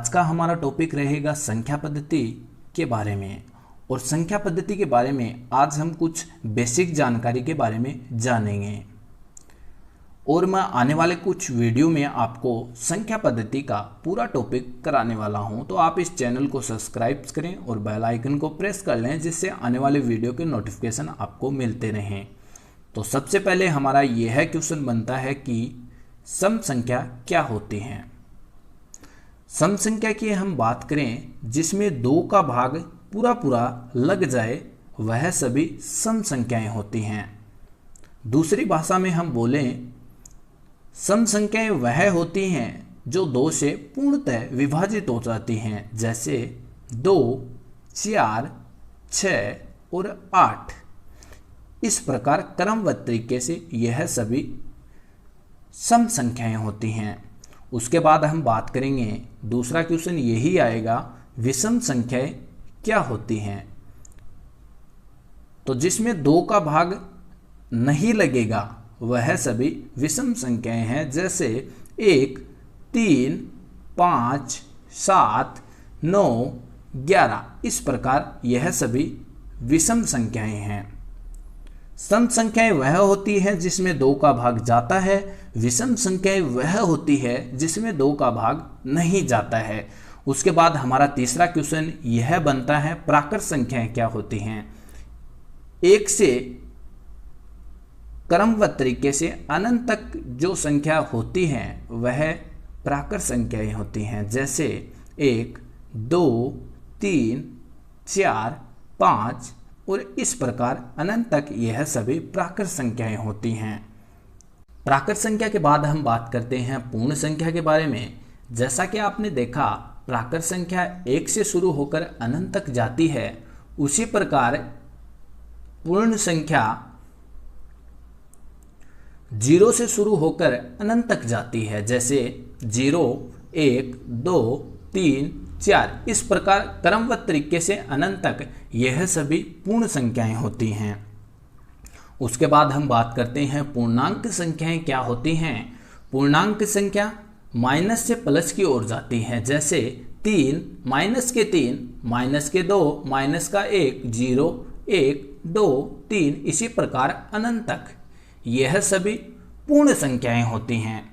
आज का हमारा टॉपिक रहेगा संख्या पद्धति के बारे में। और संख्या पद्धति के बारे में आज हम कुछ बेसिक जानकारी के बारे में जानेंगे। और मैं आने वाले कुछ वीडियो में आपको संख्या पद्धति का पूरा टॉपिक कराने वाला हूं, तो आप इस चैनल को सब्सक्राइब करें और बेल आइकन को प्रेस कर लें, जिससे आने वाले वीडियो के नोटिफिकेशन आपको मिलते रहें। तो सबसे पहले हमारा यह क्वेश्चन बनता है कि सम संख्या क्या होती हैं। सम संख्या की हम बात करें जिसमें 2 का भाग पूरा पूरा लग जाए, वह सभी सम संख्याएं होती हैं। दूसरी भाषा में हम बोलें, सम संख्याएं वह होती हैं जो 2 से पूर्णतः विभाजित हो जाती हैं, जैसे 2, 4, 6 और 8। इस प्रकार क्रमबद्ध तरीके से यह सभी सम संख्याएं होती हैं। उसके बाद हम बात करेंगे, दूसरा क्वेश्चन यही आएगा, विषम संख्याएं क्या होती हैं। तो जिसमें 2 का भाग नहीं लगेगा वह सभी विषम संख्याएं हैं, जैसे 1, 3, 5, 7, 9, 11। इस प्रकार यह सभी विषम संख्याएं हैं। सम संख्याएं वह होती है जिसमें 2 का भाग जाता है, विषम संख्याएं वह होती है जिसमें 2 का भाग नहीं जाता है। उसके बाद हमारा तीसरा क्वेश्चन यह बनता है, प्राकृत संख्याएं क्या होती हैं। 1 से क्रमबद्ध तरीके से अनंत तक जो संख्या होती है वह प्राकृत संख्याएं होती हैं, जैसे 1, 2, 3, 4, 5 और इस प्रकार अनंत तक यह सभी प्राकृत संख्याएं होती हैं। प्राकृत संख्या के बाद हम बात करते हैं पूर्ण संख्या के बारे में। जैसा कि आपने देखा, प्राकृत संख्या 1 से शुरू होकर अनंत तक जाती है, उसी प्रकार पूर्ण संख्या 0 से शुरू होकर अनंत तक जाती है, जैसे 0, 1, 2, 3, 4। इस प्रकार क्रमबद्ध तरीके से अनंत तक यह सभी पूर्ण संख्याएं होती हैं। उसके बाद हम बात करते हैं पूर्णांक संख्याएं क्या होती हैं। पूर्णांक संख्या माइनस से प्लस की ओर जाती है, जैसे 3, माइनस के 3, माइनस के 2, माइनस का 1, 0, 1, 2, 3। इसी प्रकार अनंत तक यह सभी पूर्ण संख्याएं होती हैं।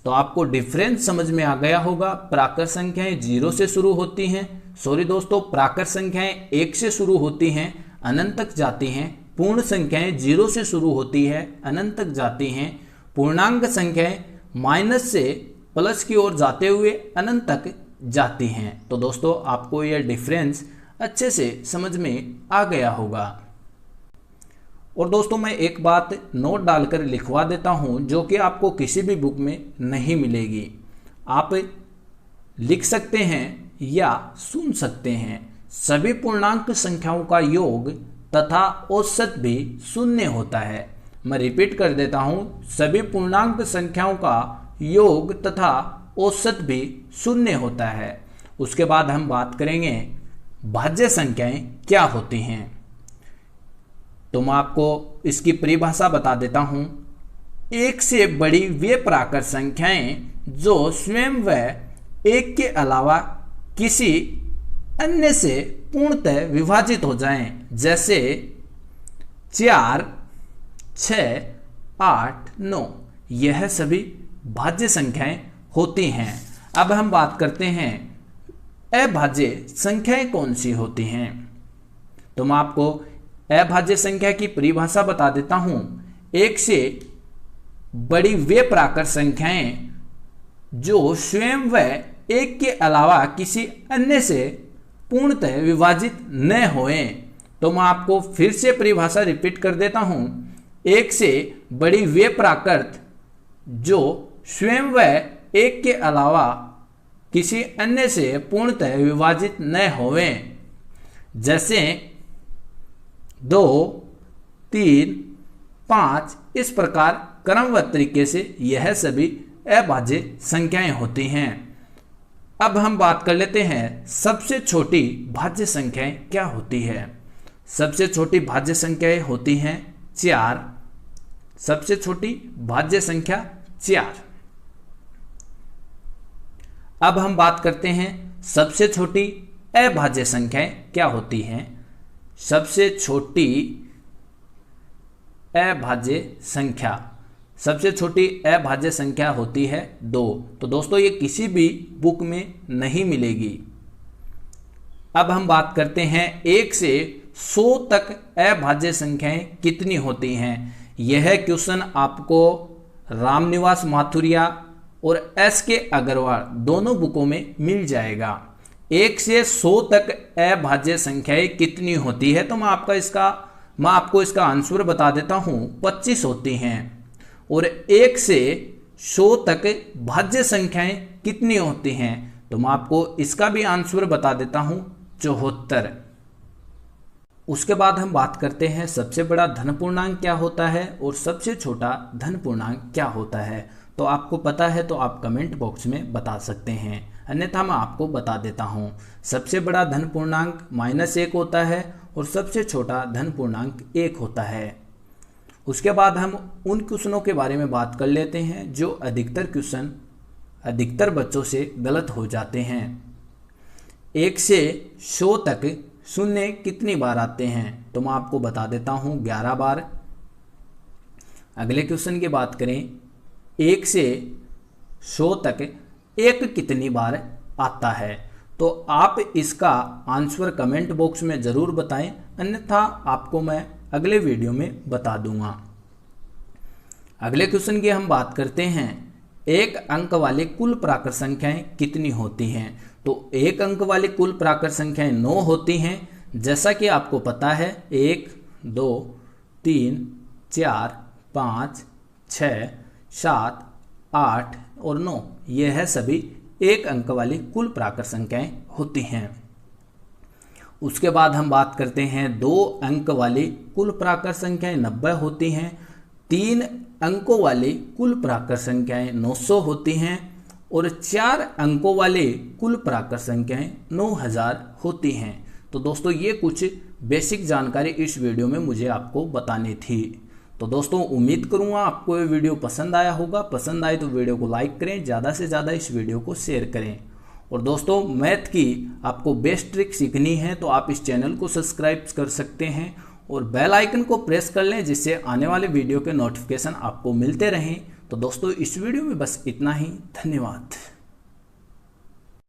तो आपको डिफरेंस समझ में आ गया होगा। प्राकृत संख्याएं 0 से शुरू होती हैं, प्राकृत संख्याएं 1 से शुरू होती हैं, अनंत तक जाती हैं। पूर्ण संख्याएं 0 से शुरू होती है, अनंत तक जाती हैं। पूर्णांक संख्याएं माइनस से प्लस की ओर जाते हुए अनंत तक जाती हैं। तो दोस्तों, आपको यह डिफरेंस अच्छे से समझ में आ गया होगा। और दोस्तों, मैं एक बात नोट डालकर लिखवा देता हूं, जो कि आपको किसी भी बुक में नहीं मिलेगी। आप लिख सकते हैं या सुन सकते हैं, सभी पूर्णांक संख्याओं का योग तथा औसत भी शून्य होता है। मैं रिपीट कर देता हूं, सभी पूर्णांक संख्याओं का योग तथा औसत भी शून्य होता है। उसके बाद हम बात करेंगे भाज्य संख्याएं क्या होती हैं। तो मैं आपको इसकी परिभाषा बता देता हूं। 1 से बड़ी वे प्राकृत संख्याएं जो स्वयं व 1 के अलावा किसी अन्य से पूर्णतः विभाजित हो जाएं, जैसे 4, 6, 8, 9। यह सभी भाज्य संख्याएं होती हैं। अब हम बात करते हैं अभाज्य संख्याएं कौन सी होती हैं। तो मैं आपको अभाज्य संख्या की परिभाषा बता देता हूं। 1 से बड़ी वे प्राकृत संख्याएं जो स्वयं व 1 के अलावा किसी अन्य से पूर्णतः विभाजित न होएं। तो मैं आपको फिर से परिभाषा रिपीट कर देता हूं। 1 से बड़ी वे प्राकृत जो स्वयं व 1 के अलावा किसी अन्य से पूर्णतः विभाजित न होवें, जैसे 2, 3, 5। इस प्रकार क्रमबद्ध तरीके से यह सभी अभाज्य संख्याएं होती हैं। अब हम बात कर लेते हैं सबसे छोटी भाज्य संख्याएं क्या होती है। सबसे छोटी भाज्य संख्याएं होती हैं 4। सबसे छोटी भाज्य संख्या 4। अब हम बात करते हैं सबसे छोटी अभाज्य संख्याएं क्या होती हैं? सबसे छोटी अभाज्य संख्या, सबसे छोटी अभाज्य संख्या होती है 2। तो दोस्तों ये किसी भी बुक में नहीं मिलेगी। अब हम बात करते हैं 1 से 100 तक अभाज्य संख्याएं कितनी होती हैं। यह क्वेश्चन आपको रामनिवास माथुरिया और एस.के. अग्रवाल दोनों बुकों में मिल जाएगा। 1 से 100 तक अभाज्य संख्याएं कितनी होती है? तो मैं आपको इसका आंसर बता देता हूं, 25 होती हैं। और 1 से 100 तक भाज्य संख्याएं कितनी होती हैं? तो मैं आपको इसका भी आंसर बता देता हूं, 74। उसके बाद हम बात करते हैं सबसे बड़ा धन पूर्णांक क्या होता है और सबसे छोटा धन पूर्णांक क्या होता है। तो आपको पता है तो आप कमेंट बॉक्स में बता सकते हैं, अन्यथा मैं आपको बता देता हूं। सबसे बड़ा धन पूर्णांक -1 होता है और सबसे छोटा धन पूर्णांक 1 होता है। उसके बाद हम उन क्वेश्चनों के बारे में बात कर लेते हैं जो अधिकतर बच्चों से गलत हो जाते हैं। 1 से 100 तक शून्य कितनी बार आते हैं? तो मैं आपको बता देता हूं, 11 बार। अगले क्वेश्चन की बात करें, 1 से 100 तक 1 कितनी बार आता है? तो आप इसका आंसर कमेंट बॉक्स में ज़रूर बताएं, अन्यथा आपको मैं अगले वीडियो में बता दूंगा। अगले क्वेश्चन की हम बात करते हैं, 1 अंक वाली कुल प्राकृत संख्याएं कितनी होती हैं? तो 1 अंक वाली कुल प्राकृत संख्याएं 9 होती हैं। जैसा कि आपको पता है, 1, 2, 3, 4, 5, 6, 7, 8 और 9, यह है सभी 1 अंक वाली कुल प्राकृत संख्याएं होती हैं। उसके बाद हम बात करते हैं 2 अंक वाली कुल प्राकृत संख्याएं 90 होती हैं। 3 अंकों वाली कुल प्राकृत संख्याएं 900 होती हैं और 4 अंकों वाले कुल प्राकृत संख्याएं 9000 होती हैं। तो दोस्तों ये कुछ बेसिक जानकारी इस वीडियो में मुझे आपको बतानी थी। तो दोस्तों उम्मीद करूंगा आपको ये वीडियो पसंद आया होगा। पसंद आए तो वीडियो को लाइक करें, ज़्यादा से ज़्यादा इस वीडियो को शेयर करें। और दोस्तों मैथ की आपको बेस्ट ट्रिक सीखनी है तो आप इस चैनल को सब्सक्राइब कर सकते हैं और बेल आइकन को प्रेस कर लें, जिससे आने वाले वीडियो के नोटिफिकेशन आपको मिलते रहें। तो दोस्तों इस वीडियो में बस इतना ही। धन्यवाद।